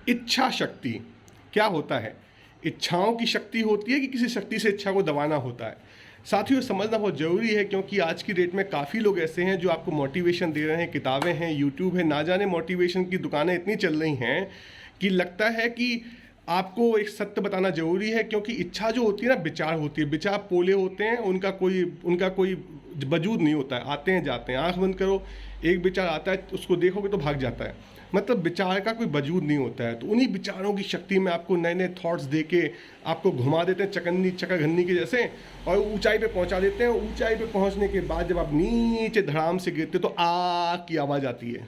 इच्छा शक्ति क्या होता है? इच्छाओं की शक्ति होती है कि किसी शक्ति से इच्छा को दबाना होता है? साथियों, समझना बहुत ज़रूरी है, क्योंकि आज की डेट में काफ़ी लोग ऐसे हैं जो आपको मोटिवेशन दे रहे हैं, किताबें हैं, यूट्यूब है, ना जाने मोटिवेशन की दुकानें इतनी चल रही हैं कि लगता है कि आपको एक सत्य बताना ज़रूरी है, क्योंकि इच्छा जो होती है ना, विचार होती है, विचार पोले होते हैं, उनका कोई वजूद नहीं होता है, आते हैं जाते हैं। आंख बंद करो, एक विचार आता है, उसको देखोगे तो भाग जाता है, मतलब विचार का कोई वजूद नहीं होता है। तो उन्हीं विचारों की शक्ति में आपको नए नए थॉट्स दे के आपको घुमा देते हैं चकन्नी चकाघन्नी के जैसे, और ऊंचाई पे पहुंचा देते हैं। ऊंचाई पे पहुंचने के बाद जब आप नीचे धड़ाम से गिरते हो तो आ की आवाज़ आती है,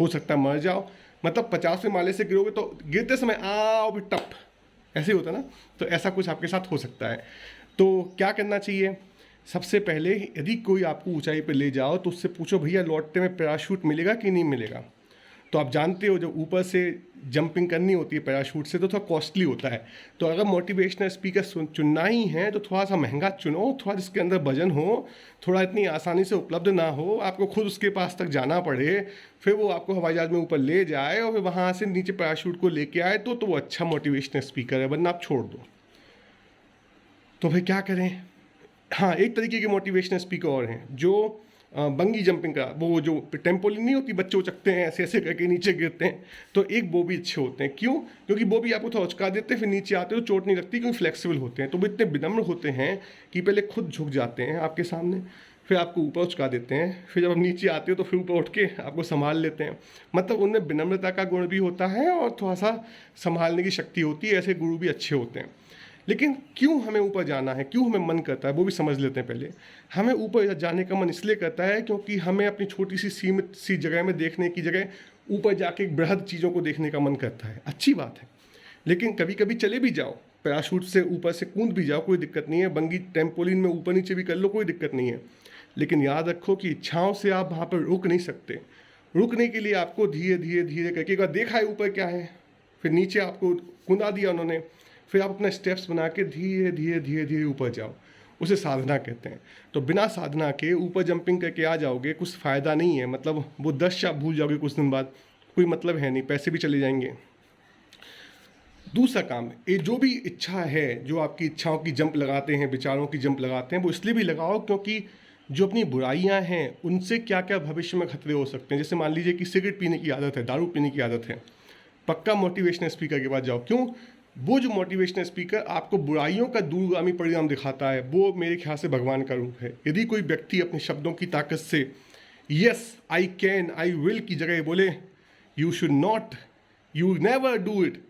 हो सकता है मर जाओ, मतलब 50वें माले से गिरोगे तो गिरते समय आ और भी टप, ऐसे ही होता है ना। तो ऐसा कुछ आपके साथ हो सकता है। तो क्या करना चाहिए? सबसे पहले, यदि कोई आपको ऊंचाई पे ले जाओ तो उससे पूछो, भैया लौटते में पैराशूट मिलेगा कि नहीं मिलेगा? तो आप जानते हो जब ऊपर से जंपिंग करनी होती है पैराशूट से तो थोड़ा कॉस्टली होता है। तो अगर मोटिवेशनल स्पीकर चुनना ही है तो थोड़ा सा महंगा चुनो, थोड़ा जिसके अंदर वजन हो, थोड़ा इतनी आसानी से उपलब्ध ना हो, आपको खुद उसके पास तक जाना पड़े, फिर वो आपको हवाई जहाज में ऊपर ले जाए और फिर वहाँ से नीचे पैराशूट को लेके आए, तो वो अच्छा मोटिवेशनल स्पीकर है, वरना आप छोड़ दो। तो फिर क्या करें? हाँ, एक तरीके के मोटिवेशनल स्पीकर और हैं जो बंगी जंपिंग का, वो जो टेम्पोलिन नहीं होती, बच्चे उचकते हैं ऐसे ऐसे करके नीचे गिरते हैं, तो एक वो भी अच्छे होते हैं। क्यों? क्योंकि वो भी आपको थोड़ा उचका देते हैं, फिर नीचे आते हो चोट नहीं लगती, क्योंकि फ्लेक्सिबल होते हैं। तो वो इतने विनम्र होते हैं कि पहले खुद झुक जाते हैं आपके सामने, फिर आपको ऊपर उचका देते हैं, फिर जब आप नीचे आते हो तो फिर ऊपर उठ के आपको संभाल लेते हैं। मतलब उनमें विनम्रता का गुण भी होता है और थोड़ा सा संभालने की शक्ति होती है। ऐसे गुरु भी अच्छे होते हैं। लेकिन क्यों हमें ऊपर जाना है, क्यों हमें मन करता है, वो भी समझ लेते हैं पहले। हमें ऊपर जाने का मन इसलिए करता है क्योंकि हमें अपनी छोटी सी सीमित सी जगह में देखने की जगह ऊपर जाके बृहद चीज़ों को देखने का मन करता है। अच्छी बात है, लेकिन कभी कभी चले भी जाओ, पैराशूट से ऊपर से कूद भी जाओ, कोई दिक्कत नहीं है। बंगी टेम्पोलिन में ऊपर नीचे भी कर लो, कोई दिक्कत नहीं है। लेकिन याद रखो कि इच्छाओं से आप वहाँ पर रुक नहीं सकते। रुकने के लिए आपको धीरे धीरे धीरे करके, एक बार देखा है ऊपर क्या है, फिर नीचे आपको कुंदा दिया उन्होंने, फिर आप अपने स्टेप्स बना के धीरे धीरे धीरे धीरे ऊपर जाओ। उसे साधना कहते हैं। तो बिना साधना के ऊपर जंपिंग करके आ जाओगे, कुछ फ़ायदा नहीं है। मतलब वो 10 आप भूल जाओगे कुछ दिन बाद, कोई मतलब है नहीं, पैसे भी चले जाएंगे। दूसरा काम, ये जो भी इच्छा है, जो आपकी इच्छाओं की जंप लगाते हैं, विचारों की जंप लगाते हैं, वो इसलिए भी लगाओ क्योंकि जो अपनी बुराइयां हैं उनसे क्या क्या भविष्य में खतरे हो सकते हैं। जैसे मान लीजिए कि सिगरेट पीने की आदत है, दारू पीने की आदत है, पक्का मोटिवेशनल स्पीकर के पास जाओ। क्यों? वो जो मोटिवेशनल स्पीकर आपको बुराइयों का दूरगामी परिणाम दिखाता है, वो मेरे ख्याल से भगवान का रूप है। यदि कोई व्यक्ति अपने शब्दों की ताकत से yes I can I will की जगह बोले you should not, you never do it,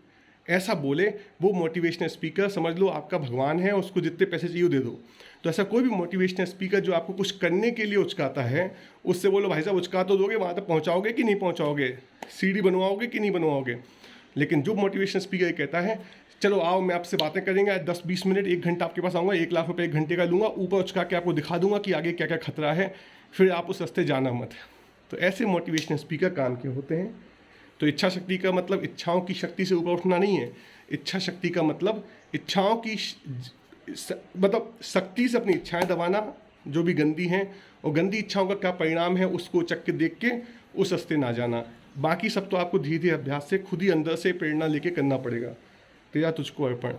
ऐसा बोले, वो मोटिवेशनल स्पीकर समझ लो आपका भगवान है। उसको जितने पैसे चाहिए दे दो। तो ऐसा कोई भी मोटिवेशनल स्पीकर जो आपको कुछ करने के लिए उचकाता है, उससे बोलो भाई साहब उचका तो दोगे, वहाँ तक पहुँचाओगे कि नहीं पहुँचाओगे, सीढ़ी बनवाओगे कि नहीं बनवाओगे। लेकिन जो मोटिवेशनल स्पीकर कहता है चलो आओ मैं आपसे बातें करेंगे, 10-20 मिनट 1 घंटा आपके पास आऊँगा, 1 लाख रुपये 1 घंटे का लूँगा, ऊपर उचका के आपको दिखा दूंगा कि आगे क्या क्या खतरा है, फिर आप उस रास्ते जाना मत। तो ऐसे मोटिवेशनल स्पीकर काम के होते हैं। तो इच्छा शक्ति का मतलब इच्छाओं की शक्ति से ऊपर उठना नहीं है। इच्छा शक्ति का मतलब इच्छाओं की मतलब शक्ति से अपनी इच्छाएं दबाना जो भी गंदी हैं, और गंदी इच्छाओं का क्या परिणाम है उसको चक के देख के उस रास्ते ना जाना। बाकी सब तो आपको धीरे धीरे अभ्यास से खुद ही अंदर से प्रेरणा लेके करना पड़ेगा। तेरा तुझको अर्पण।